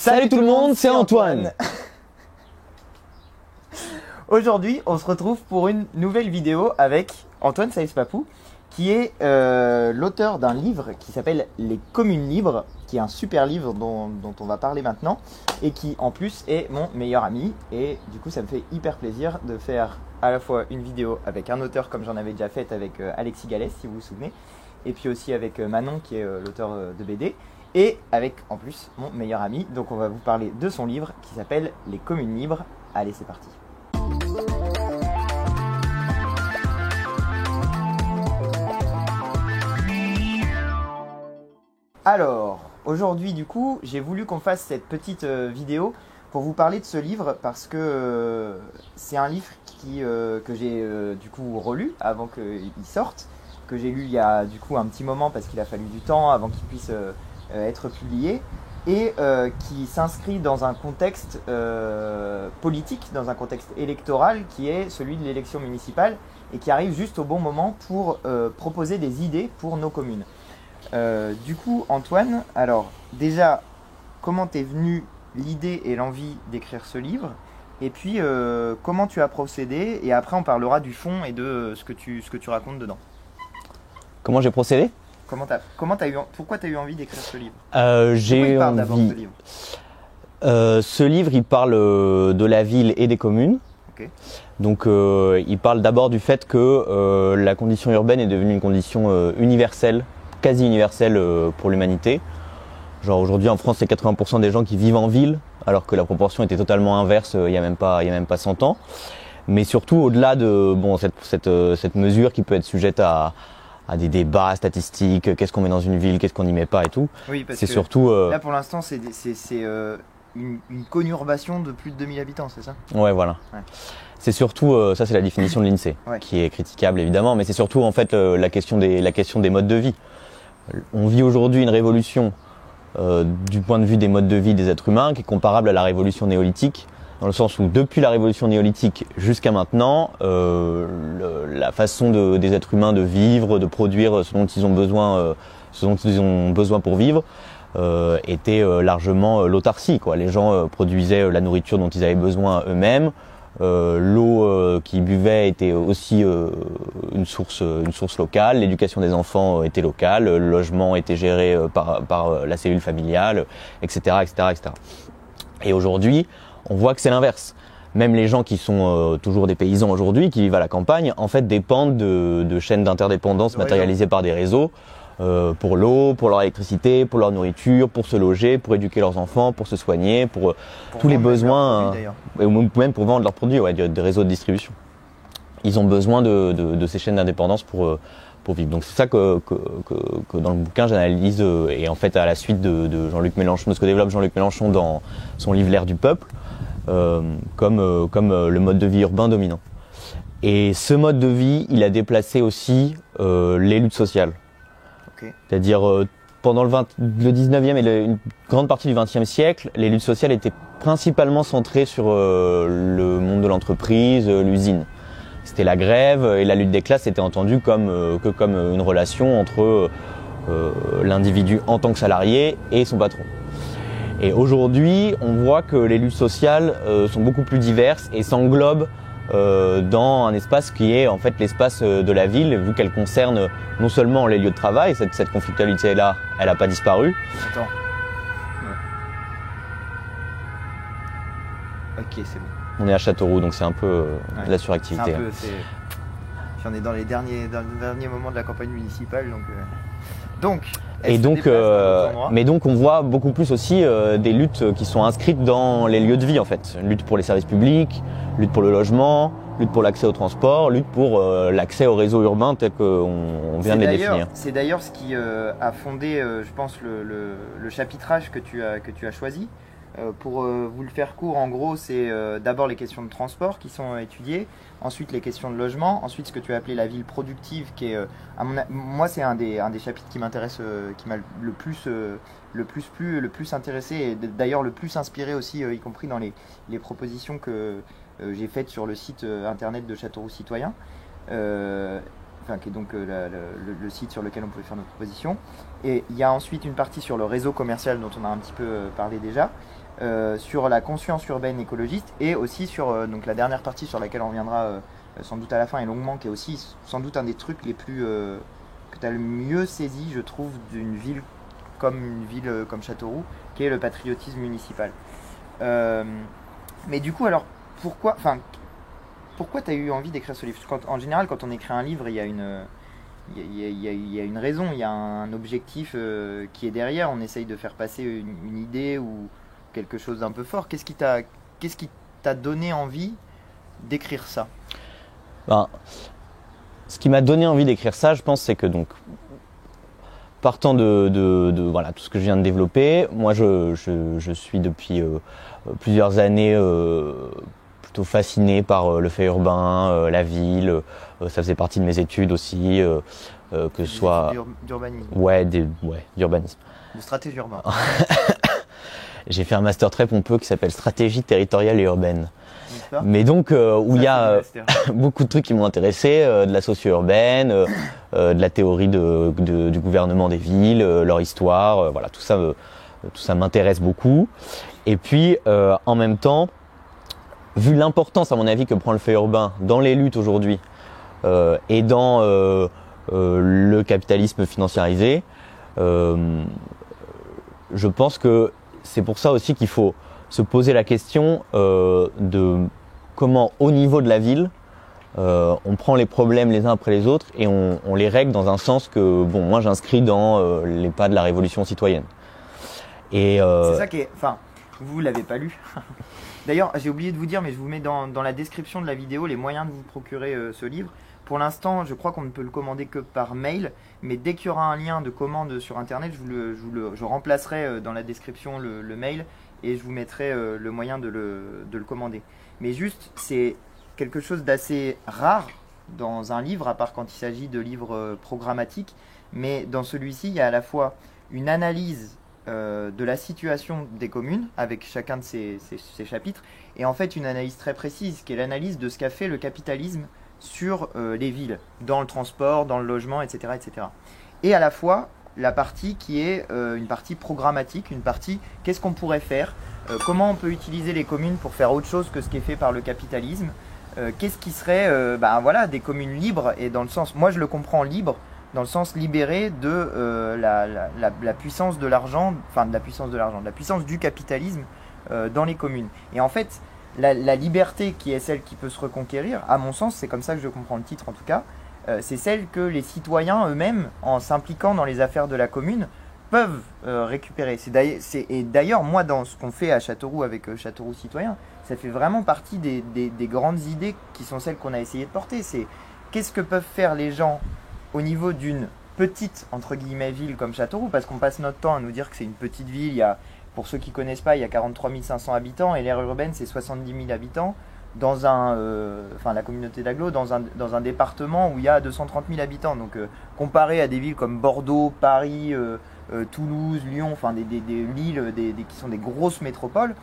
Salut tout le monde, c'est Antoine. Aujourd'hui, on se retrouve pour une nouvelle vidéo avec Antoine Saïs Papou, qui est l'auteur d'un livre qui s'appelle Les Communes Libres, qui est un super livre dont on va parler maintenant, et qui en plus est mon meilleur ami. Et du coup, ça me fait hyper plaisir de faire à la fois une vidéo avec un auteur comme j'en avais déjà fait avec Alexis Gallès, si vous vous souvenez, et puis aussi avec Manon, qui est l'auteur de BD, et avec en plus mon meilleur ami. Donc on va vous parler de son livre qui s'appelle Les Communes Libres. Allez, c'est parti. Alors, aujourd'hui du coup, j'ai voulu qu'on fasse cette petite vidéo pour vous parler de ce livre parce que c'est un livre que j'ai du coup relu avant qu'il sorte, que j'ai lu il y a du coup un petit moment parce qu'il a fallu du temps avant qu'il puisse être publié, et qui s'inscrit dans un contexte politique, dans un contexte électoral qui est celui de l'élection municipale et qui arrive juste au bon moment pour proposer des idées pour nos communes. Du coup, Antoine, alors déjà, comment t'es venu l'idée et l'envie d'écrire ce livre? Et puis, comment tu as procédé? Et après, on parlera du fond et de ce que tu racontes dedans. Comment j'ai procédé? Pourquoi tu as eu envie d'écrire ce livre? J'ai parle d'abord envie. ce livre? Ce livre, il parle de la ville et des communes. Okay. Donc, il parle d'abord du fait que la condition urbaine est devenue une condition universelle, quasi universelle pour l'humanité. Genre aujourd'hui en France, c'est 80% des gens qui vivent en ville, alors que la proportion était totalement inverse il y a même pas 100 ans. Mais surtout au-delà de cette mesure qui peut être sujette à des débats statistiques, qu'est-ce qu'on met dans une ville, qu'est-ce qu'on n'y met pas et tout. Oui, parce c'est que surtout là pour l'instant c'est une conurbation de plus de 2000 habitants, c'est ça? Ouais, voilà. Ouais. C'est surtout, ça c'est la définition de l'INSEE, ouais, qui est critiquable évidemment, mais c'est surtout en fait la question des modes de vie. On vit aujourd'hui une révolution du point de vue des modes de vie des êtres humains qui est comparable à la révolution néolithique, dans le sens où depuis la révolution néolithique jusqu'à maintenant, la façon des êtres humains de vivre, de produire ce dont ils ont besoin pour vivre, était largement l'autarcie, quoi. Les gens produisaient la nourriture dont ils avaient besoin eux-mêmes. L'eau qu'ils buvaient était aussi une source locale, l'éducation des enfants était locale, le logement était géré par la cellule familiale, etc., etc., etc. Et aujourd'hui, on voit que c'est l'inverse. Même les gens qui sont toujours des paysans aujourd'hui, qui vivent à la campagne, en fait dépendent de chaînes d'interdépendance matérialisées par des réseaux, pour l'eau, pour leur électricité, pour leur nourriture, pour se loger, pour éduquer leurs enfants, pour se soigner, pour tous les besoins, ou même pour vendre leurs produits, ouais, des réseaux de distribution. Ils ont besoin de ces chaînes d'indépendance pour vivre. Donc c'est ça que dans le bouquin j'analyse, et en fait à la suite de Jean-Luc Mélenchon, de ce que développe Jean-Luc Mélenchon dans son livre L'Air du peuple, comme le mode de vie urbain dominant. Et ce mode de vie, il a déplacé aussi les luttes sociales. Okay. C'est-à-dire pendant le 19e et une grande partie du 20e siècle, les luttes sociales étaient principalement centrées sur le monde de l'entreprise, l'usine. C'était la grève, et la lutte des classes était entendue comme une relation entre l'individu en tant que salarié et son patron. Et aujourd'hui, on voit que les luttes sociales sont beaucoup plus diverses et s'englobent dans un espace qui est en fait l'espace de la ville, vu qu'elle concerne non seulement les lieux de travail, cette conflictualité-là, elle n'a pas disparu. Attends. Ouais. Ok, c'est bon. On est à Châteauroux, donc c'est un peu de la suractivité. J'en ai dans les derniers moments de la campagne municipale, donc. Mais donc on voit beaucoup plus aussi des luttes qui sont inscrites dans les lieux de vie en fait. Lutte pour les services publics, lutte pour le logement, lutte pour l'accès au transport, lutte pour l'accès au réseau urbain tel qu'on vient de les définir. C'est d'ailleurs ce qui a fondé, je pense, le chapitrage que tu as choisi. Pour vous le faire court, en gros, c'est d'abord les questions de transport qui sont étudiées, ensuite les questions de logement, ensuite ce que tu as appelé la ville productive, qui est, moi, c'est un des chapitres qui m'intéresse, qui m'a le plus intéressé, et d'ailleurs le plus inspiré aussi, y compris dans les propositions que j'ai faites sur le site internet de Châteauroux Citoyen. Qui est donc le site sur lequel on pouvait faire nos propositions. Et il y a ensuite une partie sur le réseau commercial dont on a un petit peu parlé déjà. sur la conscience urbaine écologiste et aussi sur donc la dernière partie sur laquelle on reviendra sans doute à la fin et longuement, qui est aussi sans doute un des trucs les plus que tu as le mieux saisi, je trouve, d'une ville comme Châteauroux, qui est le patriotisme municipal. Mais du coup, alors pourquoi tu as eu envie d'écrire ce livre? En général, quand on écrit un livre, il y a une raison, il y a un objectif qui est derrière. On essaye de faire passer une idée ou quelque chose d'un peu fort. Qu'est-ce qui t'a donné envie d'écrire ça? Ce qui m'a donné envie d'écrire ça, je pense, c'est que donc, partant de voilà, tout ce que je viens de développer, moi je suis depuis plusieurs années plutôt fasciné par le fait urbain, la ville. Ça faisait partie de mes études aussi, que ce soit d'urbanisme. Ouais, d'urbanisme. De stratégie urbaine. J'ai fait un master très pompeux qui s'appelle stratégie territoriale et urbaine. Mais donc où il y a beaucoup de trucs qui m'ont intéressé, de la socio-urbaine, de la théorie du gouvernement des villes, leur histoire, voilà, tout ça m'intéresse beaucoup. Et puis en même temps, vu l'importance à mon avis que prend le fait urbain dans les luttes aujourd'hui et dans le capitalisme financiarisé, je pense que c'est pour ça aussi qu'il faut se poser la question de comment, au niveau de la ville, on prend les problèmes les uns après les autres et on les règle dans un sens que, bon, moi j'inscris dans les pas de la révolution citoyenne. Et c'est ça qui est... Enfin, vous l'avez pas lu. D'ailleurs, j'ai oublié de vous dire, mais je vous mets dans la description de la vidéo les moyens de vous procurer ce livre. Pour l'instant, je crois qu'on ne peut le commander que par mail, mais dès qu'il y aura un lien de commande sur Internet, je remplacerai dans la description le mail et je vous mettrai le moyen de le commander. Mais juste, c'est quelque chose d'assez rare dans un livre, à part quand il s'agit de livres programmatiques, mais dans celui-ci, il y a à la fois une analyse de la situation des communes avec chacun de ces chapitres et en fait une analyse très précise qui est l'analyse de ce qu'a fait le capitalisme sur les villes, dans le transport, dans le logement, etc., etc. Et à la fois la partie qui est une partie programmatique, une partie qu'est-ce qu'on pourrait faire, comment on peut utiliser les communes pour faire autre chose que ce qui est fait par le capitalisme, qu'est-ce qui serait voilà, des communes libres, et dans le sens, moi je le comprends libre, dans le sens libéré de la puissance de l'argent, enfin de la puissance du capitalisme dans les communes. Et en fait, la liberté qui est celle qui peut se reconquérir, à mon sens, c'est comme ça que je comprends le titre en tout cas, c'est celle que les citoyens eux-mêmes, en s'impliquant dans les affaires de la commune, peuvent récupérer. Et d'ailleurs, moi, dans ce qu'on fait à Châteauroux avec Châteauroux Citoyen, ça fait vraiment partie des grandes idées qui sont celles qu'on a essayé de porter. C'est qu'est-ce que peuvent faire les gens au niveau d'une petite, entre guillemets, ville comme Châteauroux, parce qu'on passe notre temps à nous dire que c'est une petite ville, pour ceux qui ne connaissent pas, il y a 43 500 habitants, et l'aire urbaine, c'est 70 000 habitants, dans la communauté d'agglo, dans un département où il y a 230 000 habitants. Donc, comparé à des villes comme Bordeaux, Paris, Toulouse, Lyon, enfin des villes qui sont des grosses métropoles,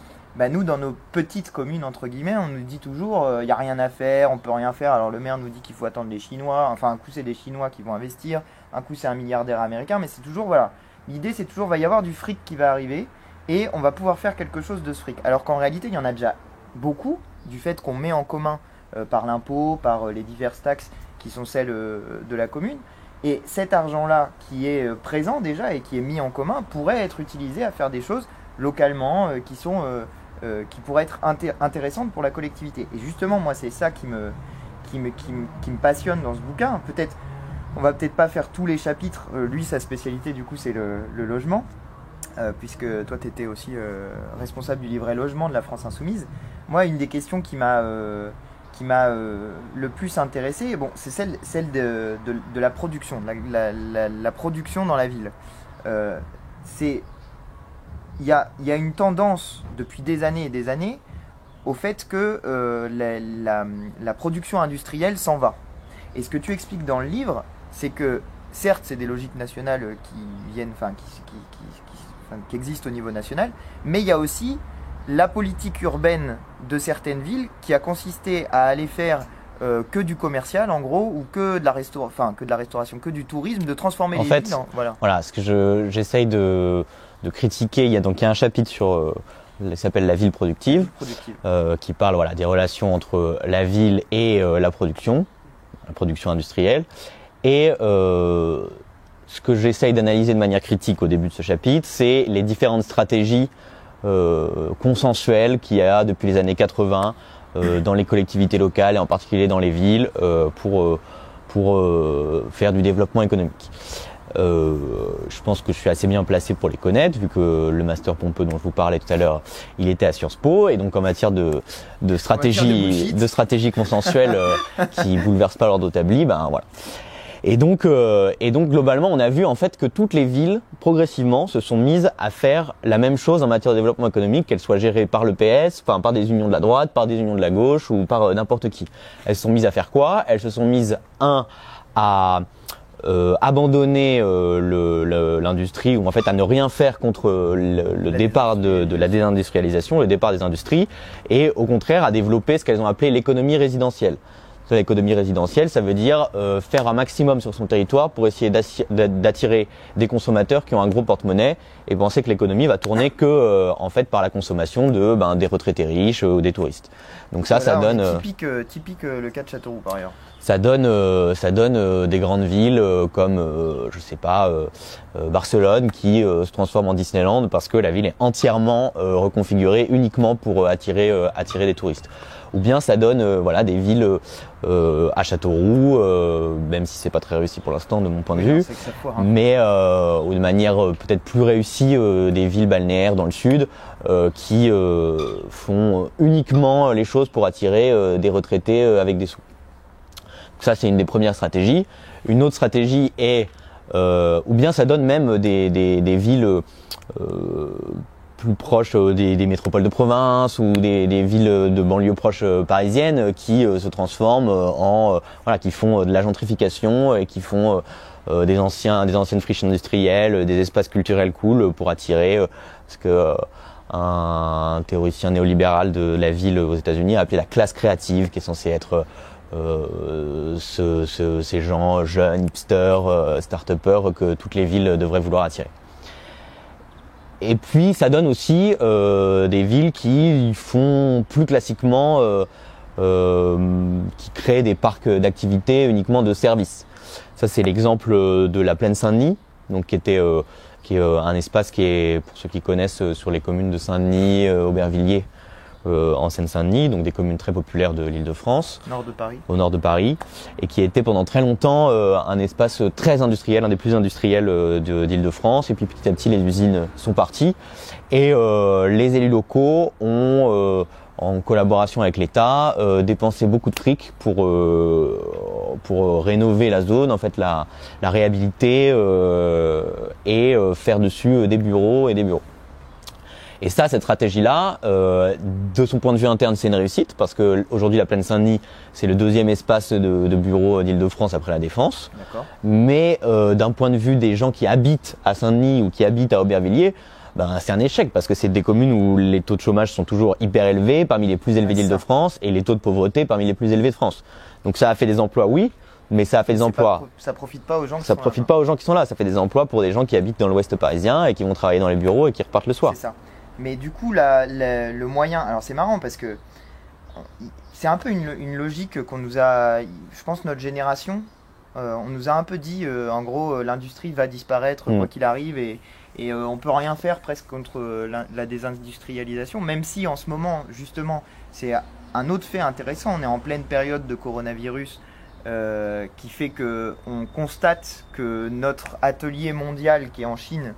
nous, dans nos petites communes, entre guillemets, on nous dit toujours il n'y a rien à faire, on peut rien faire. Alors le maire nous dit qu'il faut attendre les Chinois, enfin un coup c'est des Chinois qui vont investir, un coup c'est un milliardaire américain, mais c'est toujours, voilà, l'idée c'est toujours, va y avoir du fric qui va arriver et on va pouvoir faire quelque chose de ce fric. Alors qu'en réalité, il y en a déjà beaucoup, du fait qu'on met en commun par l'impôt, par les diverses taxes qui sont celles de la commune. Et cet argent-là qui est présent déjà et qui est mis en commun pourrait être utilisé à faire des choses localement qui pourraient être intéressantes pour la collectivité. Et justement, moi, c'est ça qui me passionne dans ce bouquin. On va peut-être pas faire tous les chapitres. Lui, sa spécialité, du coup, c'est le logement, puisque toi, tu étais aussi responsable du livret logement de la France Insoumise. Moi, une des questions qui m'a le plus intéressé, bon, c'est celle de la production, la production dans la ville. Il y a une tendance depuis des années et des années au fait que la production industrielle s'en va. Et ce que tu expliques dans le livre, c'est que certes, c'est des logiques nationales qui existent au niveau national, mais il y a aussi la politique urbaine de certaines villes qui a consisté à aller faire que du commercial en gros, ou que de la restauration, que du tourisme, de transformer les villes. Voilà, ce que j'essaye de critiquer, il y a un chapitre sur Elle s'appelle La ville productive, qui parle voilà, des relations entre la ville et la production industrielle. Et ce que j'essaye d'analyser de manière critique au début de ce chapitre, c'est les différentes stratégies consensuelles qu'il y a depuis les années 80 dans les collectivités locales et en particulier dans les villes pour faire du développement économique. Je pense que je suis assez bien placé pour les connaître, vu que le master Pompeu dont je vous parlais tout à l'heure, il était à Sciences Po, et donc en matière de stratégie consensuelle qui bouleverse pas l'ordre établi, ben voilà. Et donc globalement, on a vu en fait que toutes les villes progressivement se sont mises à faire la même chose en matière de développement économique, qu'elles soient gérées par le PS, enfin par des unions de la droite, par des unions de la gauche ou par n'importe qui. Elles se sont mises à faire quoi? Elles se sont mises à abandonner l'industrie, ou en fait à ne rien faire contre le départ de la désindustrialisation, le départ des industries, et au contraire à développer ce qu'elles ont appelé l'économie résidentielle. L'économie résidentielle, ça veut dire faire un maximum sur son territoire pour essayer d'attirer des consommateurs qui ont un gros porte-monnaie et penser que l'économie va tourner que en fait par la consommation des retraités riches ou des touristes. Donc ça donne typique le cas de Châteauroux par ailleurs. Ça donne des grandes villes comme je sais pas Barcelone qui se transforme en Disneyland parce que la ville est entièrement reconfigurée uniquement pour attirer des touristes. Ou bien ça donne voilà des villes à Châteauroux, même si c'est pas très réussi pour l'instant de mon point de vue, mais ou de manière peut-être plus réussie des villes balnéaires dans le sud qui font uniquement les choses pour attirer des retraités avec des sous. Donc ça c'est une des premières stratégies. Une autre stratégie est ou bien ça donne même des villes plus proches des métropoles de province ou des villes de banlieue proches parisiennes qui se transforment qui font de la gentrification et qui font des anciennes friches industrielles, des espaces culturels cool pour attirer ce que un théoricien néolibéral de la ville aux États-Unis a appelé la classe créative, qui est censée être ces gens jeunes, hipsters, start-upers que toutes les villes devraient vouloir attirer. Et puis ça donne aussi des villes qui font plus classiquement, qui créent des parcs d'activités uniquement de services. Ça c'est l'exemple de la Plaine Saint-Denis, donc qui est un espace qui est, pour ceux qui connaissent, sur les communes de Saint-Denis, Aubervilliers, en Seine-Saint-Denis, donc des communes très populaires de l'Île-de-France, au nord de Paris, et qui a été pendant très longtemps un espace très industriel, un des plus industriels d'Île-de-France. Et puis petit à petit, les usines sont parties et les élus locaux ont, en collaboration avec l'État, dépensé beaucoup de fric pour rénover la zone, en fait la réhabiliter et faire dessus des bureaux et des bureaux. Et ça, cette stratégie-là, de son point de vue interne, c'est une réussite parce que aujourd'hui, la Plaine Saint-Denis, c'est le deuxième espace de bureaux d'Île-de-France après la Défense. D'accord. Mais d'un point de vue des gens qui habitent à Saint-Denis ou qui habitent à Aubervilliers, c'est un échec parce que c'est des communes où les taux de chômage sont toujours hyper élevés, parmi les plus élevés d'Île-de-France, et les taux de pauvreté parmi les plus élevés de France. Donc ça a fait des emplois, oui, mais ça a fait des emplois. Ça profite pas aux gens qui sont là. Ça profite pas aux gens qui sont là. Ça fait des emplois pour des gens qui habitent dans l'Ouest parisien et qui vont travailler dans les bureaux et qui repartent le soir. C'est ça. Mais du coup, le moyen... Alors c'est marrant parce que c'est un peu une logique qu'on nous a... Je pense notre génération, on nous a un peu dit, en gros, l'industrie va disparaître quoi qu'il arrive et on peut rien faire presque contre la désindustrialisation, même si en ce moment, justement, c'est un autre fait intéressant. On est en pleine période de coronavirus qui fait qu'on constate que notre atelier mondial qui est en Chine...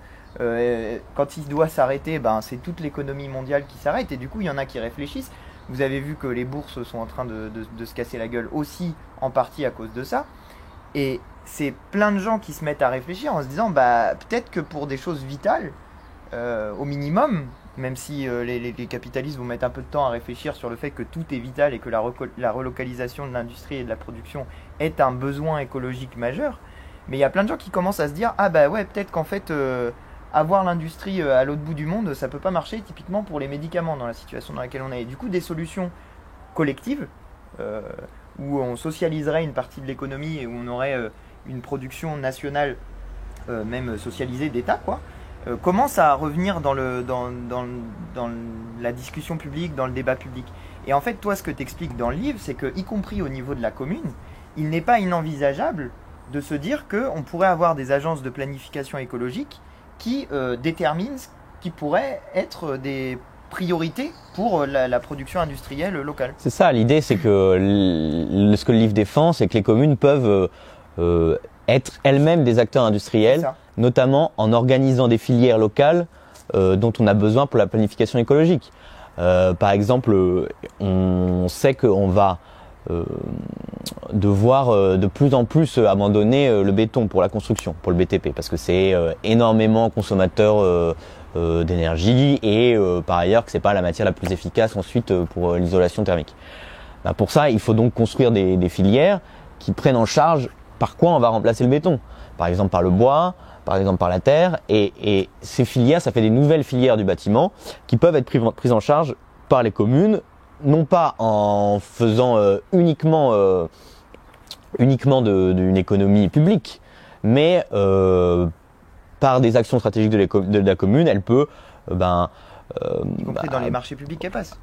quand il doit s'arrêter, c'est toute l'économie mondiale qui s'arrête et du coup il y en a qui réfléchissent. Vous avez vu que les bourses sont en train de se casser la gueule aussi en partie à cause de ça, et c'est plein de gens qui se mettent à réfléchir en se disant peut-être que pour des choses vitales au minimum, même si les capitalistes vont mettre un peu de temps à réfléchir sur le fait que tout est vital et que la relocalisation de l'industrie et de la production est un besoin écologique majeur, mais il y a plein de gens qui commencent à se dire peut-être qu'en fait avoir l'industrie à l'autre bout du monde, ça peut pas marcher typiquement pour les médicaments dans la situation dans laquelle on est. Et du coup, des solutions collectives où on socialiserait une partie de l'économie et où on aurait une production nationale même socialisée d'État, quoi. commence à revenir dans la discussion publique, dans le débat public. Et en fait, toi, ce que tu expliques dans le livre, c'est que, y compris au niveau de la commune, il n'est pas inenvisageable de se dire qu'on pourrait avoir des agences de planification écologique qui déterminent ce qui pourrait être des priorités pour la production industrielle locale. C'est ça, l'idée, c'est que ce que le livre défend, c'est que les communes peuvent être elles-mêmes des acteurs industriels, notamment en organisant des filières locales dont on a besoin pour la planification écologique. Par exemple, on sait qu'on va devoir de plus en plus abandonner le béton pour la construction, pour le BTP, parce que c'est énormément consommateur d'énergie et par ailleurs que c'est pas la matière la plus efficace ensuite pour l'isolation thermique. Pour ça, il faut donc construire des filières qui prennent en charge par quoi on va remplacer le béton. Par exemple par le bois, par exemple par la terre, et ces filières, ça fait des nouvelles filières du bâtiment qui peuvent être prises en charge par les communes, non pas en faisant uniquement d'une économie publique, mais par des actions stratégiques de la commune, elle peut y compris dans les marchés publics qu'elle passe.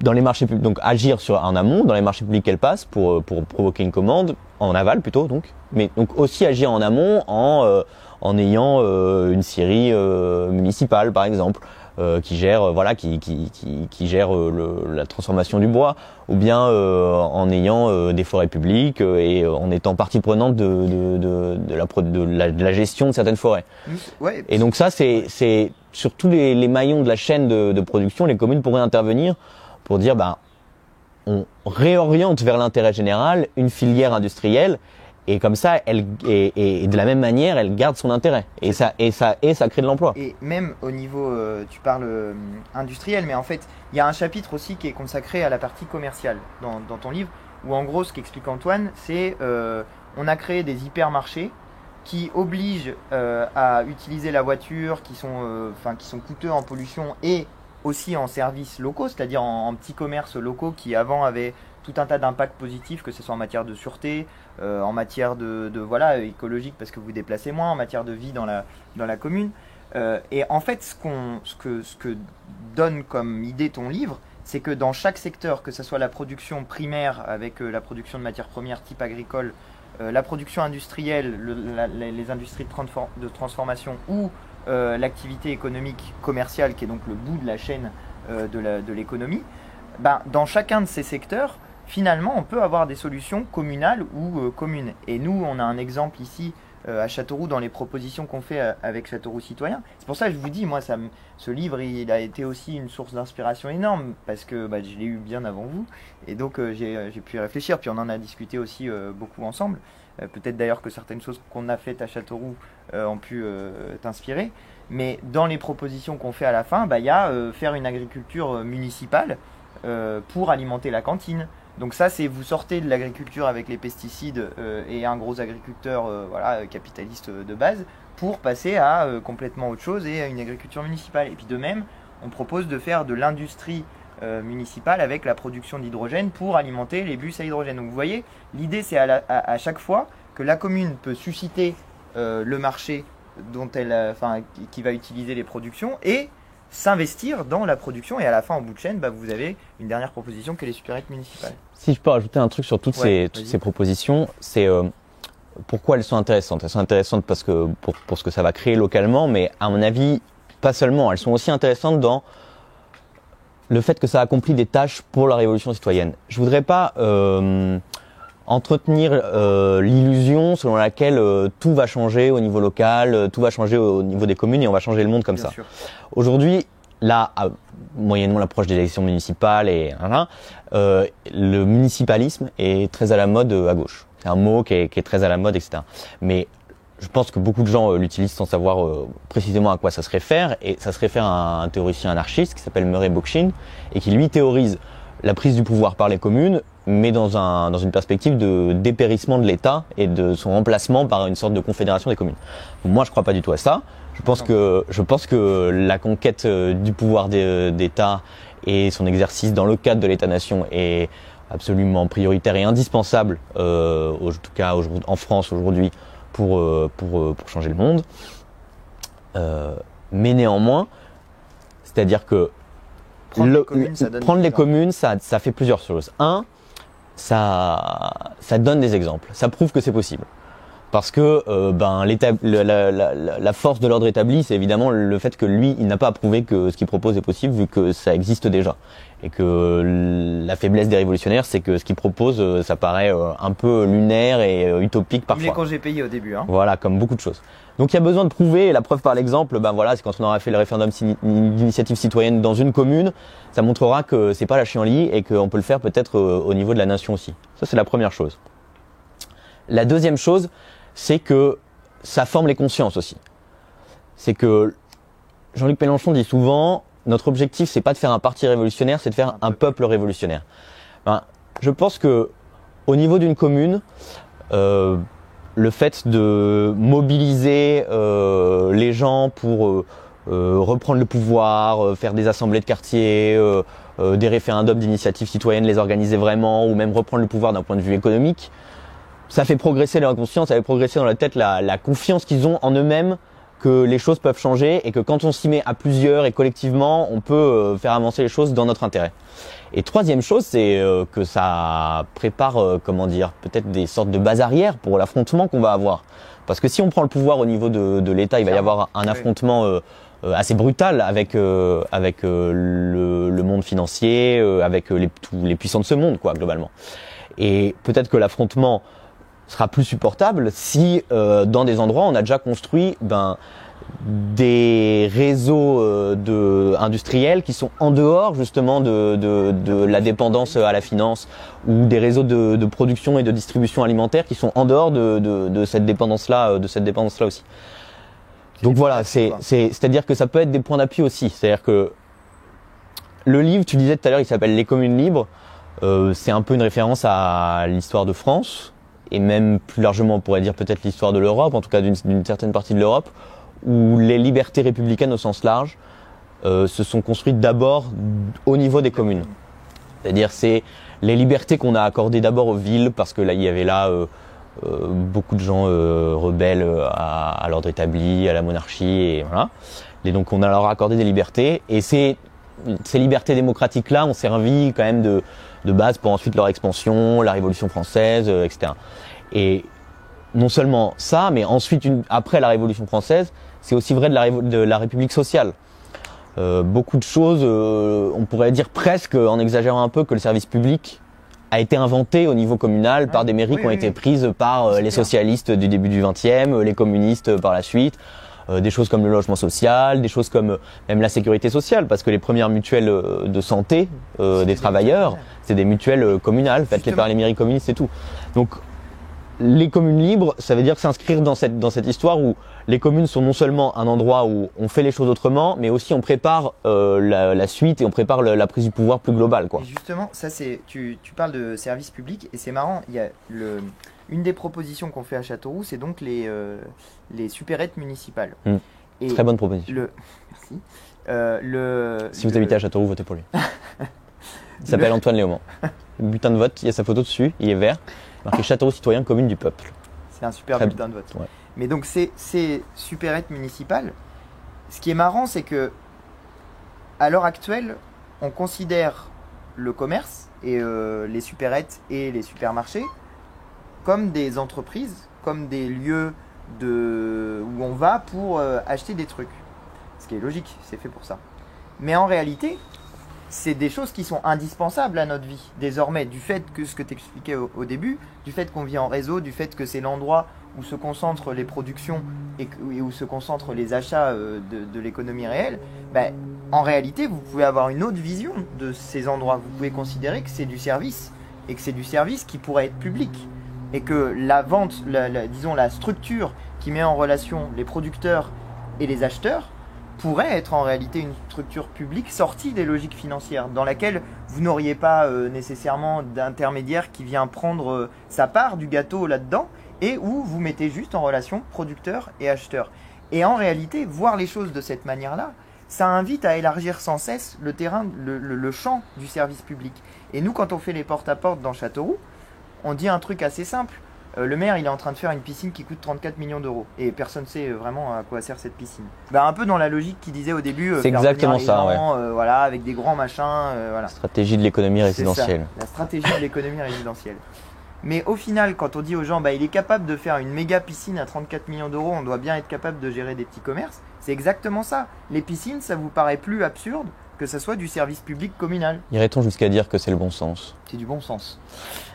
Dans les marchés publics, donc agir en amont, dans les marchés publics qu'elle passe pour provoquer une commande, en aval plutôt donc, mais donc aussi agir en amont en ayant une scierie municipale par exemple, qui gère qui gère la transformation du bois, ou bien en ayant des forêts publiques et en étant partie prenante de la gestion de certaines forêts. Ouais. Et donc ça c'est sur tous les maillons de la chaîne de production, les communes pourraient intervenir pour dire on réoriente vers l'intérêt général une filière industrielle. Et comme ça, et de la même manière, elle garde son intérêt. Et ça crée de l'emploi. Et même au niveau, tu parles industriel, mais en fait, il y a un chapitre aussi qui est consacré à la partie commerciale dans ton livre, où en gros, ce qu'explique Antoine, c'est on a créé des hypermarchés qui obligent à utiliser la voiture, qui sont coûteux en pollution et aussi en services locaux, c'est-à-dire en petits commerces locaux qui avant avaient tout un tas d'impacts positifs, que ce soit en matière de sûreté, en matière de écologique parce que vous vous déplacez moins, en matière de vie dans la commune. Et en fait, ce que donne comme idée ton livre, c'est que dans chaque secteur, que ce soit la production primaire avec la production de matières premières type agricole, la production industrielle, les industries de transformation ou l'activité économique commerciale qui est donc le bout de la chaîne de l'économie, dans chacun de ces secteurs, finalement, on peut avoir des solutions communales ou communes. Et nous, on a un exemple ici à Châteauroux dans les propositions qu'on fait avec Châteauroux Citoyen. C'est pour ça que je vous dis, moi, ce livre, il a été aussi une source d'inspiration énorme parce que je l'ai eu bien avant vous. Et donc, j'ai pu y réfléchir. Puis on en a discuté aussi beaucoup ensemble. Peut-être d'ailleurs que certaines choses qu'on a faites à Châteauroux ont pu t'inspirer. Mais dans les propositions qu'on fait à la fin, il y a faire une agriculture municipale pour alimenter la cantine. Donc ça, c'est vous sortez de l'agriculture avec les pesticides et un gros agriculteur capitaliste de base pour passer à complètement autre chose et à une agriculture municipale. Et puis de même, on propose de faire de l'industrie municipale avec la production d'hydrogène pour alimenter les bus à hydrogène. Donc vous voyez, l'idée c'est à chaque fois que la commune peut susciter le marché qui va utiliser les productions et s'investir dans la production, et à la fin, en bout de chaîne, vous avez une dernière proposition qui est les supérettes municipales. Si je peux rajouter un truc sur toutes ces propositions, c'est pourquoi elles sont intéressantes. Elles sont intéressantes parce que pour ce que ça va créer localement, mais à mon avis, pas seulement. Elles sont aussi intéressantes dans le fait que ça accomplit des tâches pour la révolution citoyenne. Je voudrais pas entretenir l'illusion selon laquelle tout va changer au niveau local, tout va changer au niveau des communes et on va changer le monde comme ça. Aujourd'hui, là, moyennement l'approche des élections municipales le municipalisme est très à la mode à gauche. C'est un mot qui est très à la mode, etc. Mais je pense que beaucoup de gens l'utilisent sans savoir précisément à quoi ça se réfère, et ça se réfère à un théoricien anarchiste qui s'appelle Murray Bookchin et qui lui théorise la prise du pouvoir par les communes, mais dans une perspective de dépérissement de l'État et de son remplacement par une sorte de confédération des communes. Moi, je crois pas du tout à ça. Je pense que la conquête du pouvoir d'État et son exercice dans le cadre de l'État-nation est absolument prioritaire et indispensable, en tout cas en France aujourd'hui, pour changer le monde. Mais néanmoins, c'est-à-dire que prendre les communes, ça fait plusieurs choses. Un, ça donne des exemples, ça prouve que c'est possible. Parce que la force de l'ordre établi, c'est évidemment le fait que lui, il n'a pas à prouver que ce qu'il propose est possible, vu que ça existe déjà. Et que la faiblesse des révolutionnaires, c'est que ce qu'ils proposent, ça paraît un peu lunaire et utopique parfois. Comme les congés payés au début. Hein. Voilà, comme beaucoup de choses. Donc il y a besoin de prouver, et la preuve par l'exemple, c'est quand on aura fait le référendum d'initiative citoyenne dans une commune, ça montrera que c'est pas la chienlit et qu'on peut le faire peut-être au niveau de la nation aussi. Ça, c'est la première chose. La deuxième chose, c'est que ça forme les consciences aussi. C'est que Jean-Luc Mélenchon dit souvent, notre objectif, c'est pas de faire un parti révolutionnaire, c'est de faire un peuple révolutionnaire. Je pense que au niveau d'une commune, le fait de mobiliser les gens pour reprendre le pouvoir, faire des assemblées de quartier, des référendums d'initiative citoyenne, les organiser vraiment, ou même reprendre le pouvoir d'un point de vue économique, ça fait progresser leur conscience, ça fait progresser dans la tête la confiance qu'ils ont en eux-mêmes, que les choses peuvent changer et que quand on s'y met à plusieurs et collectivement, on peut faire avancer les choses dans notre intérêt. Et troisième chose, c'est que ça prépare, peut-être des sortes de bases arrières pour l'affrontement qu'on va avoir. Parce que si on prend le pouvoir au niveau de l'État, il va y avoir un affrontement assez brutal avec le monde financier, avec tous les puissants de ce monde, quoi, globalement. Et peut-être que l'affrontement sera plus supportable si dans des endroits on a déjà construit des réseaux industriels qui sont en dehors justement de la dépendance à la finance, ou des réseaux de production et de distribution alimentaire qui sont en dehors de cette dépendance-là aussi. Donc voilà, c'est-à-dire que ça peut être des points d'appui aussi. C'est-à-dire que le livre, tu disais tout à l'heure, il s'appelle Les communes libres. C'est un peu une référence à l'histoire de France, et même plus largement on pourrait dire peut-être l'histoire de l'Europe, en tout cas d'une certaine partie de l'Europe, où les libertés républicaines au sens large se sont construites d'abord au niveau des communes. C'est-à-dire c'est les libertés qu'on a accordées d'abord aux villes, parce que là il y avait beaucoup de gens rebelles à l'ordre établi, à la monarchie, et voilà. Et donc on a leur accordé des libertés, et ces libertés démocratiques-là ont servi quand même de base pour ensuite leur expansion, la Révolution française, etc. Et non seulement ça, mais ensuite, après la Révolution française, c'est aussi vrai de la République sociale. Beaucoup de choses, on pourrait dire presque, en exagérant un peu, que le service public a été inventé au niveau communal par des mairies qui ont été prises par les socialistes du début du XXe, les communistes par la suite. Des choses comme le logement social, des choses comme même la sécurité sociale, parce que les premières mutuelles de santé des travailleurs, c'est des mutuelles communales faites par les mairies communistes et tout. Donc les communes libres, ça veut dire s'inscrire dans cette histoire où les communes sont non seulement un endroit où on fait les choses autrement, mais aussi on prépare la suite et on prépare la prise du pouvoir plus globale, quoi. Et justement, ça c'est tu parles de service public, et c'est marrant, il y a une des propositions qu'on fait à Châteauroux, c'est donc les supérettes municipales. Et très bonne proposition. Merci. Si vous habitez à Châteauroux, votez pour lui. Il s'appelle Antoine Léaumont. Le bulletin de vote, il y a sa photo dessus, il est vert, marqué Châteauroux citoyen, commune du peuple. C'est un super bulletin de vote. Ouais. Mais donc ces supérettes municipales, ce qui est marrant, c'est que à l'heure actuelle, on considère le commerce et les supérettes et les supermarchés comme des entreprises, comme des lieux où on va pour acheter des trucs. Ce qui est logique, c'est fait pour ça. Mais en réalité, c'est des choses qui sont indispensables à notre vie, désormais, du fait que ce que tu expliquais au début, du fait qu'on vit en réseau, du fait que c'est l'endroit où se concentrent les productions et où se concentrent les achats de l'économie réelle. En réalité, vous pouvez avoir une autre vision de ces endroits. Vous pouvez considérer que c'est du service, et que c'est du service qui pourrait être public. Et que la vente, disons la structure qui met en relation les producteurs et les acheteurs pourrait être en réalité une structure publique sortie des logiques financières, dans laquelle vous n'auriez pas nécessairement d'intermédiaire qui vient prendre sa part du gâteau là-dedans, et où vous mettez juste en relation producteurs et acheteurs. Et en réalité, voir les choses de cette manière-là, ça invite à élargir sans cesse le terrain, le champ du service public. Et nous, quand on fait les porte-à-porte dans Châteauroux, on dit un truc assez simple. le maire il est en train de faire une piscine qui coûte 34 millions d'euros et personne ne sait vraiment à quoi sert cette piscine. Bah, un peu dans la logique qu'il disait au début, c'est exactement ça, gens, voilà, avec des grands machins. Voilà. Stratégie de l'économie résidentielle. Ça, la stratégie de l'économie résidentielle. Mais au final, quand on dit aux gens, il est capable de faire une méga piscine à 34 millions d'euros, on doit bien être capable de gérer des petits commerces. C'est exactement ça. Les piscines, ça vous paraît plus absurde que ça soit du service public communal. Irait-on jusqu'à dire que c'est le bon sens? C'est du bon sens.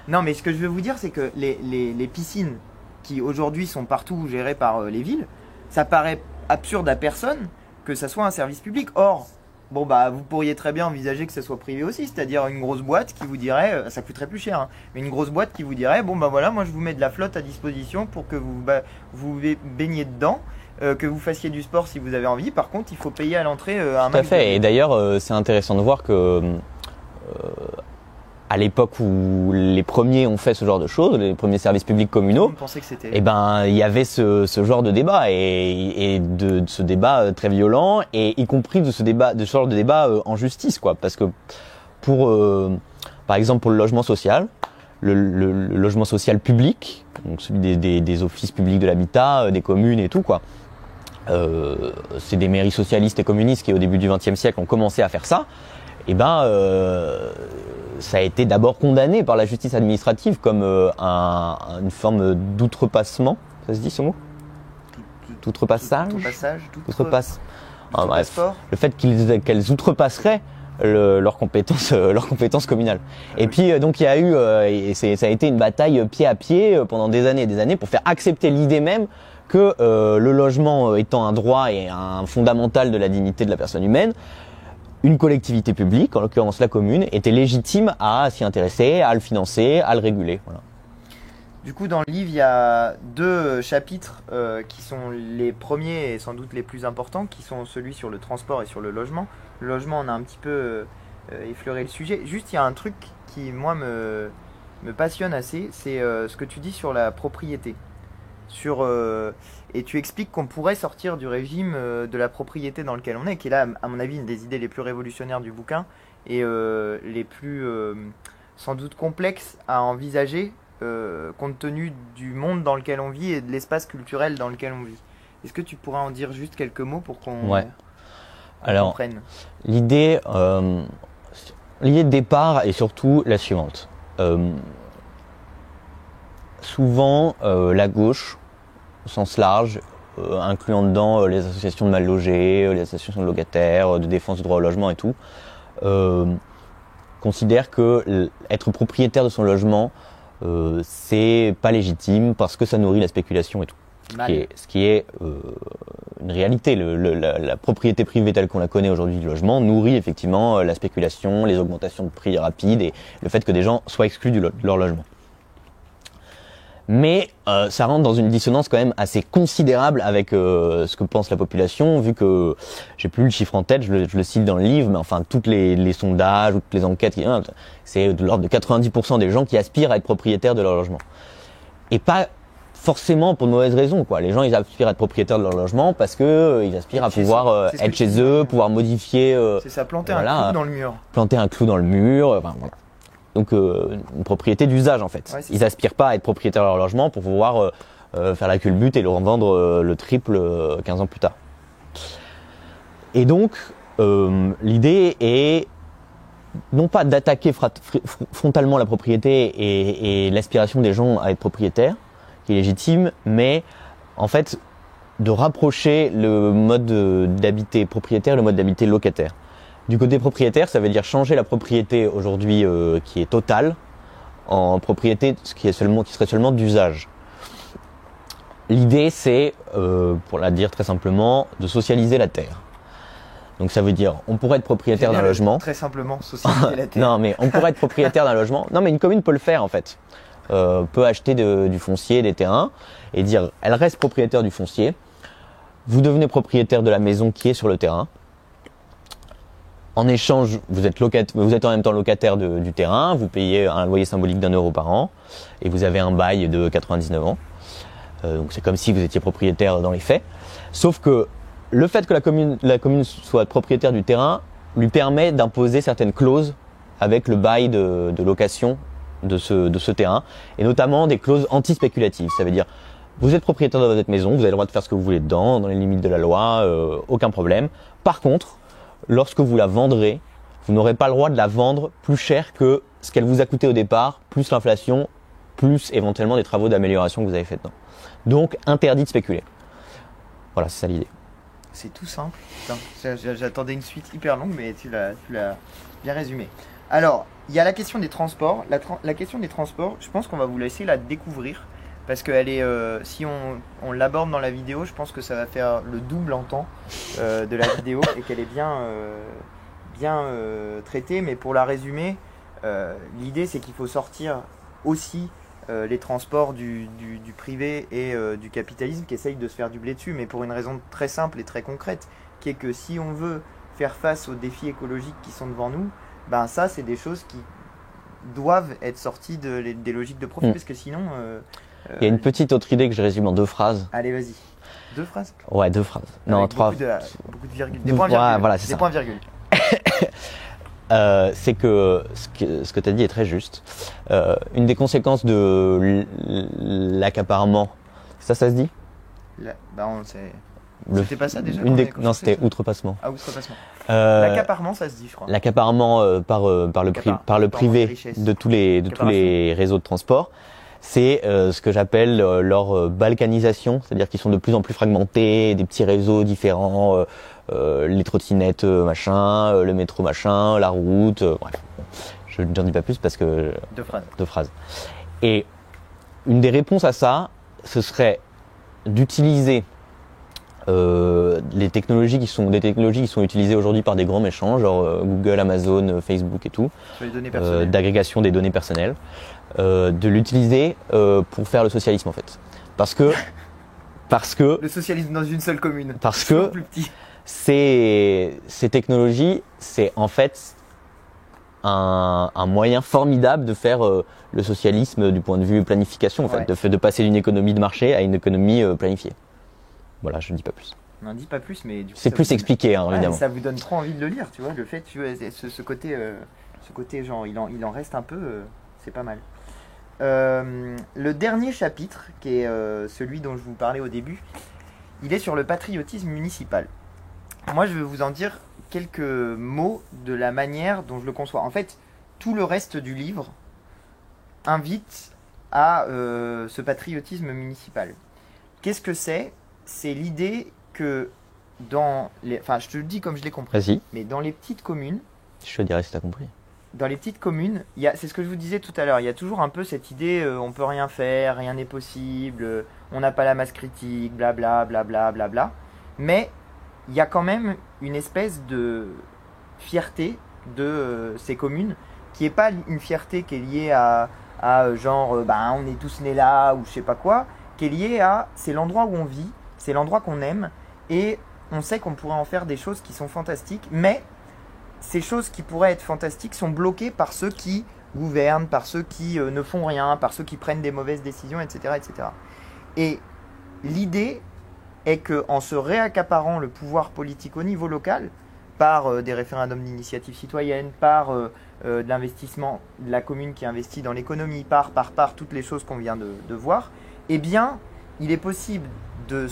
Non, mais ce que je veux vous dire, c'est que les piscines qui aujourd'hui sont partout gérées par les villes, ça paraît absurde à personne que ça soit un service public. Or, vous pourriez très bien envisager que ça soit privé aussi, c'est-à-dire une grosse boîte qui vous dirait, ça coûterait plus cher, mais une grosse boîte qui vous dirait, voilà, moi je vous mets de la flotte à disposition pour que vous baigniez dedans, que vous fassiez du sport si vous avez envie. Par contre, il faut payer à l'entrée un max. Tout à fait. Et d'ailleurs, c'est intéressant de voir que à l'époque où les premiers ont fait ce genre de choses, les premiers services publics communaux, il y avait ce genre de débat et de ce débat très violent, et y compris de ce genre de débat en justice, quoi. Parce que par exemple pour le logement social, le logement social public, donc celui des offices publics de l'habitat, des communes et tout, quoi. C'est des mairies socialistes et communistes qui au début du XXe siècle ont commencé à faire ça. Ça a été d'abord condamné par la justice administrative comme une forme d'outrepassement. Ça se dit ce mot? Outrepassage. Le fait qu'elles outrepasseraient leurs compétences communales. Et puis donc il y a eu, ça a été une bataille pied à pied pendant des années et des années pour faire accepter l'idée même que le logement étant un droit et un fondamental de la dignité de la personne humaine, une collectivité publique, en l'occurrence la commune, était légitime à s'y intéresser, à le financer, à le réguler. Voilà. Du coup, dans le livre, il y a 2 chapitres qui sont les premiers et sans doute les plus importants, qui sont celui sur le transport et sur le logement. Le logement, on a un petit peu effleuré le sujet. Juste, il y a un truc qui, moi, me passionne assez, c'est ce que tu dis sur la propriété. Et tu expliques qu'on pourrait sortir du régime de la propriété dans lequel on est, qui est là, à mon avis, une des idées les plus révolutionnaires du bouquin et les plus sans doute complexes à envisager compte tenu du monde dans lequel on vit et de l'espace culturel dans lequel on vit. Est-ce que tu pourrais en dire juste quelques mots pour qu'on comprenne? L'idée de départ est surtout la suivante. Souvent, la gauche, au sens large, incluant dedans les associations de mal logés, les associations de locataires, de défense du droit au logement et tout, considère que être propriétaire de son logement, c'est pas légitime parce que ça nourrit la spéculation et tout. Ce qui est une réalité. La propriété privée telle qu'on la connaît aujourd'hui du logement nourrit effectivement la spéculation, les augmentations de prix rapides et le fait que des gens soient exclus de leur logement. Mais ça rentre dans une dissonance quand même assez considérable avec ce que pense la population, vu que j'ai plus le chiffre en tête, je le cite dans le livre, mais enfin toutes les sondages ou toutes les enquêtes, c'est de l'ordre de 90% des gens qui aspirent à être propriétaires de leur logement. Et pas forcément pour de mauvaises raisons, quoi. Les gens, ils aspirent à être propriétaires de leur logement parce que ils aspirent à pouvoir être chez eux, pouvoir modifier. C'est ça, planter un clou dans le mur. Planter un clou dans le mur, voilà. Donc une propriété d'usage en fait. Ouais, ils aspirent pas à être propriétaires de leur logement pour pouvoir faire la culbute et le revendre le triple 15 ans plus tard. Et donc l'idée est non pas d'attaquer frontalement la propriété et l'aspiration des gens à être propriétaires, qui est légitime, mais en fait de rapprocher le mode d'habiter propriétaire et le mode d'habiter locataire. Du côté propriétaire, ça veut dire changer la propriété aujourd'hui qui est totale en propriété qui serait seulement d'usage. L'idée, c'est, pour la dire très simplement, de socialiser la terre. Donc ça veut dire, on pourrait être propriétaire d'un logement. Très simplement, socialiser la terre. Non, mais on pourrait être propriétaire d'un logement. Non, mais une commune peut le faire en fait. Peut acheter du foncier, des terrains, et dire, elle reste propriétaire du foncier. Vous devenez propriétaire de la maison qui est sur le terrain. En échange, vous êtes en même temps locataire du terrain, vous payez un loyer symbolique d'€1 par an et vous avez un bail de 99 ans. Donc c'est comme si vous étiez propriétaire dans les faits. Sauf que le fait que la commune soit propriétaire du terrain lui permet d'imposer certaines clauses avec le bail de location de ce terrain, et notamment des clauses anti-spéculatives. Ça veut dire, vous êtes propriétaire de votre maison, vous avez le droit de faire ce que vous voulez dedans, dans les limites de la loi, aucun problème. Par contre, lorsque vous la vendrez, vous n'aurez pas le droit de la vendre plus cher que ce qu'elle vous a coûté au départ, plus l'inflation, plus éventuellement des travaux d'amélioration que vous avez fait dedans. Donc, interdit de spéculer. Voilà, c'est ça l'idée. C'est tout simple. J'attendais une suite hyper longue, mais tu l'as bien résumé. Alors, il y a la question des transports. La question des transports, je pense qu'on va vous laisser la découvrir. Parce que si on l'aborde dans la vidéo, je pense que ça va faire le double en temps de la vidéo et qu'elle est bien traitée. Mais pour la résumer, l'idée c'est qu'il faut sortir aussi les transports du privé et du capitalisme qui essayent de se faire du blé dessus, mais pour une raison très simple et très concrète, qui est que si on veut faire face aux défis écologiques qui sont devant nous, ben ça c'est des choses qui doivent être sorties des logiques de profit, parce que sinon... il y a une petite autre idée que je résume en 2 phrases. Allez, vas-y. 2 phrases? Ouais, 2 phrases. Non, 3. Beaucoup de virgules. Des points-virgules. Voilà, c'est ça. Des points-virgules. C'est que ce que tu as dit est très juste. Une des conséquences de l'accaparement, ça se dit? C'était pas ça déjà? Non, c'était outrepassement. Ah, outrepassement. L'accaparement, ça se dit, je crois. L'accaparement par le privé de tous les réseaux de transport. C'est ce que j'appelle leur balkanisation, c'est-à-dire qu'ils sont de plus en plus fragmentés, des petits réseaux différents, les trottinettes machin, le métro machin, la route, bref. Je n'en dis pas plus parce que... 2 phrases. Et une des réponses à ça, ce serait d'utiliser des technologies qui sont utilisées aujourd'hui par des grands méchants, genre Google, Amazon, Facebook et tout, d'agrégation des données personnelles, de l'utiliser pour faire le socialisme en fait. Parce que le socialisme dans une seule commune. Parce que plus petit. Ces technologies, c'est en fait un moyen formidable de faire le socialisme du point de vue planification, en fait, de passer d'une économie de marché à une économie planifiée. Voilà, je ne dis pas plus. On n'en dit pas plus, mais du coup, c'est plus expliqué, hein, évidemment. Ça vous donne trop envie de le lire, tu vois. Le fait, ce côté genre, il en reste un peu, c'est pas mal. Le dernier chapitre, qui est celui dont je vous parlais au début, il est sur le patriotisme municipal. Moi, je vais vous en dire quelques mots de la manière dont je le conçois. En fait, tout le reste du livre invite à ce patriotisme municipal. Qu'est-ce que c'est? C'est l'idée que je te le dis comme je l'ai compris. Vas-y. Mais dans les petites communes... Je te dirai si tu as compris. Dans les petites communes, c'est ce que je vous disais tout à l'heure, il y a toujours un peu cette idée, on peut rien faire, rien n'est possible, on n'a pas la masse critique, blabla, blabla, blabla. Mais il y a quand même une espèce de fierté de ces communes, qui n'est pas une fierté qui est liée à genre, on est tous nés là, ou je sais pas quoi, qui est liée à, c'est l'endroit où on vit, c'est l'endroit qu'on aime, et on sait qu'on pourrait en faire des choses qui sont fantastiques, mais ces choses qui pourraient être fantastiques sont bloquées par ceux qui gouvernent, par ceux qui ne font rien, par ceux qui prennent des mauvaises décisions, etc. etc. Et l'idée est qu'en se réaccaparant le pouvoir politique au niveau local, par des référendums d'initiative citoyenne, par de l'investissement de la commune qui investit dans l'économie, par toutes les choses qu'on vient de voir, eh bien, il est possible de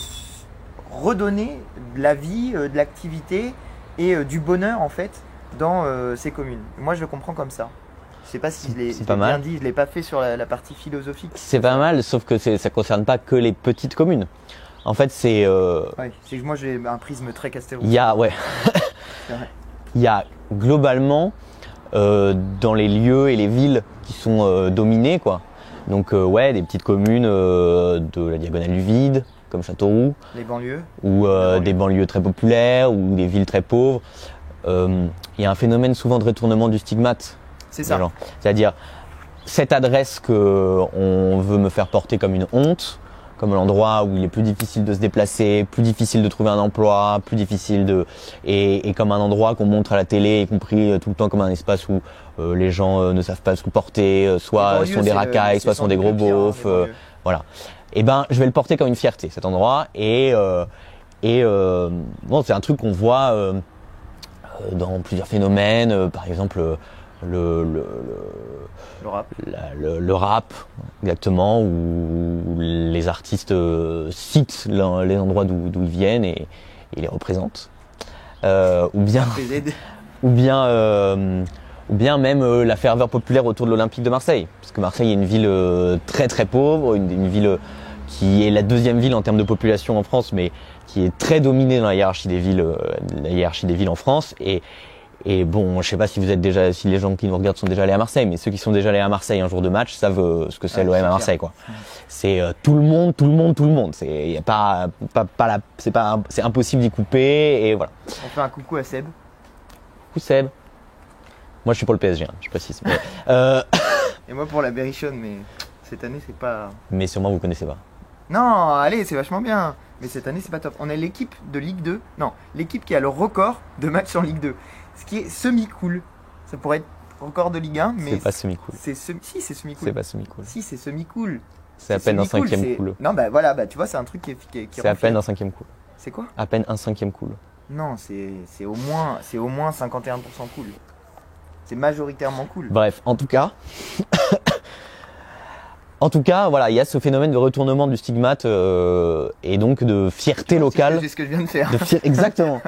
redonner de la vie, de l'activité et du bonheur, en fait, dans ces communes. Moi, je le comprends comme ça. Je sais pas si je l'ai bien dit, je l'ai pas fait sur la partie philosophique. C'est pas mal, sauf que ça concerne pas que les petites communes. En fait, c'est... Ouais, c'est que moi, j'ai un prisme très Castéro. Il y a globalement, dans les lieux et les villes qui sont dominés, quoi. Donc, des petites communes de la diagonale du vide, comme Châteauroux. Les banlieues. Ou des banlieues très populaires, ou des villes très pauvres. Il y a un phénomène souvent de retournement du stigmate. C'est ça. C'est-à-dire, cette adresse qu'on veut me faire porter comme une honte, comme l'endroit où il est plus difficile de se déplacer, plus difficile de trouver un emploi, plus difficile et comme un endroit qu'on montre à la télé, y compris tout le temps comme un espace où les gens ne savent pas se comporter, soit sont des racailles, soit sont des gros beaufs, voilà. Et ben, je vais le porter comme une fierté, cet endroit, c'est un truc qu'on voit dans plusieurs phénomènes, par exemple le rap, exactement, où les artistes citent les endroits d'où ils viennent et les représentent. Ou bien même la ferveur populaire autour de l'Olympique de Marseille, parce que Marseille est une ville très très pauvre, une ville qui est la deuxième ville en termes de population en France, mais qui est très dominée dans la hiérarchie des villes en France. Et bon, je sais pas si les gens qui nous regardent sont déjà allés à Marseille, mais ceux qui sont déjà allés à Marseille un jour de match savent ce que c'est l'OM à Marseille, quoi. C'est tout le monde. C'est impossible d'y couper, et voilà. On fait un coucou à Seb. Coucou Seb. Moi, je suis pour le PSG, je précise. Mais, et moi pour la Berrichonne, mais cette année c'est pas. Mais sûrement vous connaissez pas. Non, allez, c'est vachement bien. Mais cette année c'est pas top. On est l'équipe de Ligue 2. Non, l'équipe qui a le record de matchs en Ligue 2. Ce qui est semi-cool. Ça pourrait être record de Ligue 1, mais. C'est pas semi-cool. Si, c'est semi-cool. C'est pas semi-cool. Si, c'est semi-cool. C'est à peine un cinquième cool. Non, bah voilà, tu vois, c'est un truc qui c'est à peine un cinquième cool. C'est quoi? À peine un cinquième cool. Non, c'est au moins 51% cool. C'est majoritairement cool. Bref, en tout cas, voilà, il y a ce phénomène de retournement du stigmate et donc de fierté locale. C'est ce que je viens de faire. Exactement.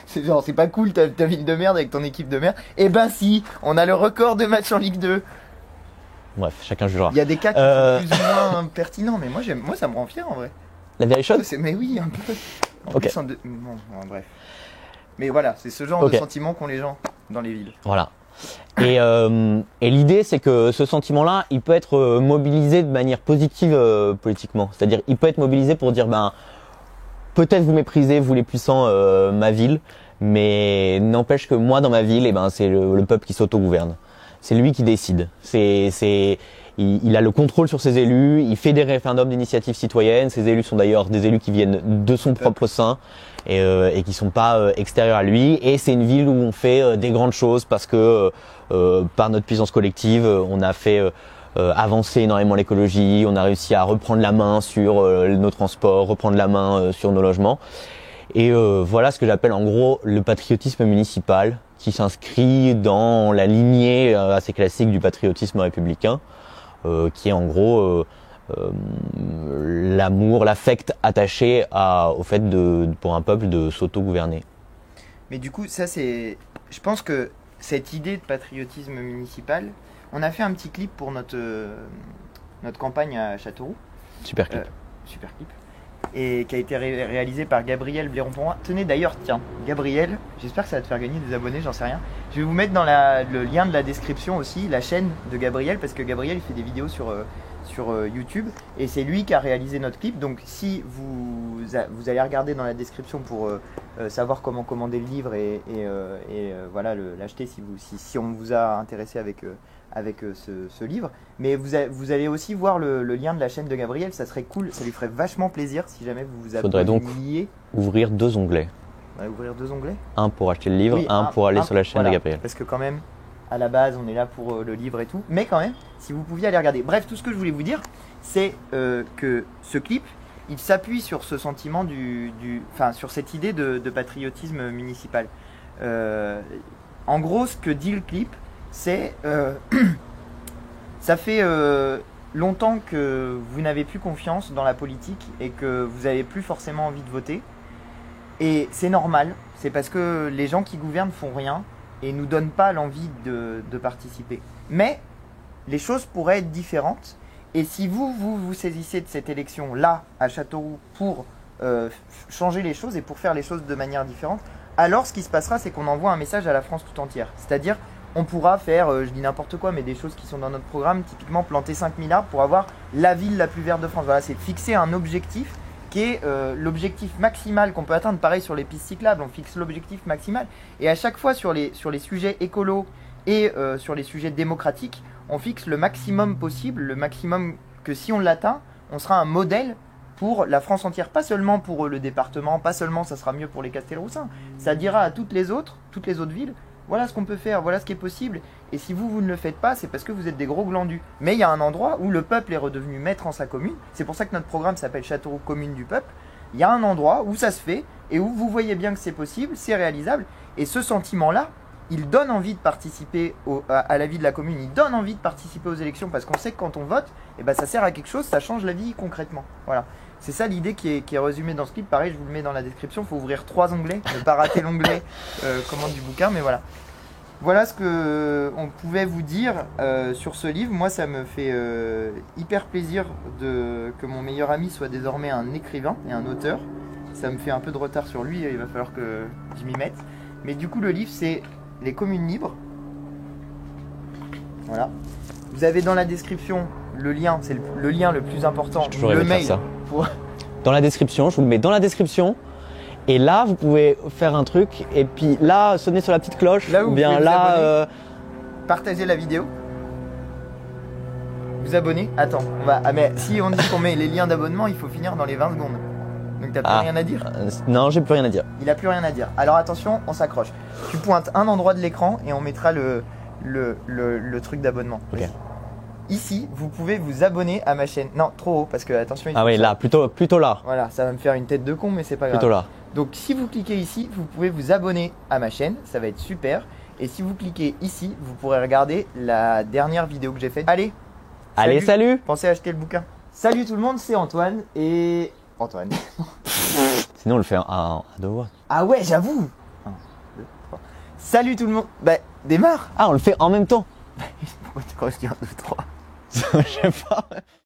C'est genre, c'est pas cool ta ville de merde avec ton équipe de merde. Eh ben si, on a le record de matchs en Ligue 2. Bref, chacun jugera. Il y a des cas qui sont plus ou moins pertinents, mais moi ça me rend fier en vrai. La Berrichonne ? Mais oui, un peu. Ok. Bon, bref. Mais voilà, c'est ce genre de sentiment qu'ont les gens dans les villes. Voilà. Et l'idée, c'est que ce sentiment-là, il peut être mobilisé de manière positive politiquement. C'est-à-dire, il peut être mobilisé pour dire, peut-être vous méprisez, vous les puissants, ma ville, mais n'empêche que moi, dans ma ville, c'est le peuple qui s'autogouverne. C'est lui qui décide. Il a le contrôle sur ses élus, il fait des référendums d'initiative citoyenne. Ces élus sont d'ailleurs des élus qui viennent de son propre sein et qui sont pas extérieurs à lui. Et c'est une ville où on fait des grandes choses parce que par notre puissance collective, on a fait avancer énormément l'écologie, on a réussi à reprendre la main sur nos transports, reprendre la main sur nos logements. Et voilà ce que j'appelle en gros le patriotisme municipal, qui s'inscrit dans la lignée assez classique du patriotisme républicain, qui est en gros l'amour, l'affect attaché au fait pour un peuple de s'auto-gouverner. Mais du coup, je pense que cette idée de patriotisme municipal, on a fait un petit clip pour notre campagne à Châteauroux. Super clip. Super clip. Et qui a été réalisé par Gabriel Bléron-Ponroy. Tenez d'ailleurs, Gabriel, j'espère que ça va te faire gagner des abonnés, j'en sais rien. Je vais vous mettre dans le lien de la description aussi, la chaîne de Gabriel, parce que Gabriel il fait des vidéos sur YouTube, et c'est lui qui a réalisé notre clip. Donc si vous allez regarder dans la description pour savoir comment commander le livre et voilà, l'acheter si on vous a intéressé avec ce livre. Mais vous allez aussi voir le lien de la chaîne de Gabriel, ça serait cool, ça lui ferait vachement plaisir si jamais vous vous faudrait donc ouvrir 2 onglets. Ouvrir 2 onglets. Un pour acheter le livre, un pour aller sur la chaîne de Gabriel. Parce que quand même, à la base, on est là pour le livre et tout. Mais quand même, si vous pouviez aller regarder. Bref, tout ce que je voulais vous dire, c'est que ce clip, il s'appuie sur ce sentiment sur cette idée de patriotisme municipal. En gros, ce que dit le clip, c'est ça fait longtemps que vous n'avez plus confiance dans la politique et que vous n'avez plus forcément envie de voter. Et c'est normal, c'est parce que les gens qui gouvernent font rien et nous donnent pas l'envie de participer. Mais les choses pourraient être différentes. Et si vous saisissez de cette élection-là, à Châteauroux, pour changer les choses et pour faire les choses de manière différente, alors ce qui se passera, c'est qu'on envoie un message à la France tout entière. C'est-à-dire, on pourra faire, je dis n'importe quoi, mais des choses qui sont dans notre programme, typiquement planter 5000 arbres pour avoir la ville la plus verte de France. Voilà, c'est fixer un objectif qui est l'objectif maximal qu'on peut atteindre. Pareil sur les pistes cyclables, on fixe l'objectif maximal. Et à chaque fois sur les sujets écolos et sur les sujets démocratiques, on fixe le maximum possible, le maximum que si on l'atteint, on sera un modèle pour la France entière, pas seulement pour le département, pas seulement ça sera mieux pour les Castelroussins, ça dira à toutes les autres villes, voilà ce qu'on peut faire, voilà ce qui est possible. Et si vous ne le faites pas, c'est parce que vous êtes des gros glandus. Mais il y a un endroit où le peuple est redevenu maître en sa commune. C'est pour ça que notre programme s'appelle Châteauroux Commune du Peuple. Il y a un endroit où ça se fait et où vous voyez bien que c'est possible, c'est réalisable. Et ce sentiment-là, il donne envie de participer à la vie de la commune, il donne envie de participer aux élections parce qu'on sait que quand on vote, eh ben, ça sert à quelque chose, ça change la vie concrètement. Voilà. C'est ça l'idée qui est résumée dans ce clip. Pareil, je vous le mets dans la description, il faut ouvrir 3 onglets, ne pas rater l'onglet commande du bouquin, mais voilà. Voilà ce qu'on pouvait vous dire sur ce livre. Moi, ça me fait hyper plaisir que mon meilleur ami soit désormais un écrivain et un auteur. Ça me fait un peu de retard sur lui, il va falloir que je m'y mette. Mais du coup, le livre, c'est Les communes libres. Voilà. Vous avez dans la description le lien, c'est le lien le plus important, le mail. Ça. Dans la description, je vous le mets dans la description. Et là, vous pouvez faire un truc. Et puis là, sonnez sur la petite cloche. Là, ou bien là, partagez la vidéo. Vous abonnez. Attends, on va. Ah, mais si on dit qu'on met les liens d'abonnement, il faut finir dans les 20 secondes. Donc t'as plus rien à dire? Non, j'ai plus rien à dire. Il a plus rien à dire. Alors attention, on s'accroche. Tu pointes un endroit de l'écran et on mettra le truc d'abonnement. Ok. Ici, vous pouvez vous abonner à ma chaîne. Non, trop haut, parce que attention. Ah oui, là, plutôt là. Voilà, ça va me faire une tête de con, mais c'est pas grave. Plutôt là. Donc si vous cliquez ici, vous pouvez vous abonner à ma chaîne, ça va être super. Et si vous cliquez ici, vous pourrez regarder la dernière vidéo que j'ai faite. Allez, salut. Pensez à acheter le bouquin. Salut tout le monde, c'est Antoine et... Antoine. Sinon, on le fait à 2 voix. Ah ouais, j'avoue. 1, 2, 3. Salut tout le monde. Bah, démarre. Ah, on le fait en même temps. Pourquoi tu crois que je dis 1, 2, 3 Je sais pas.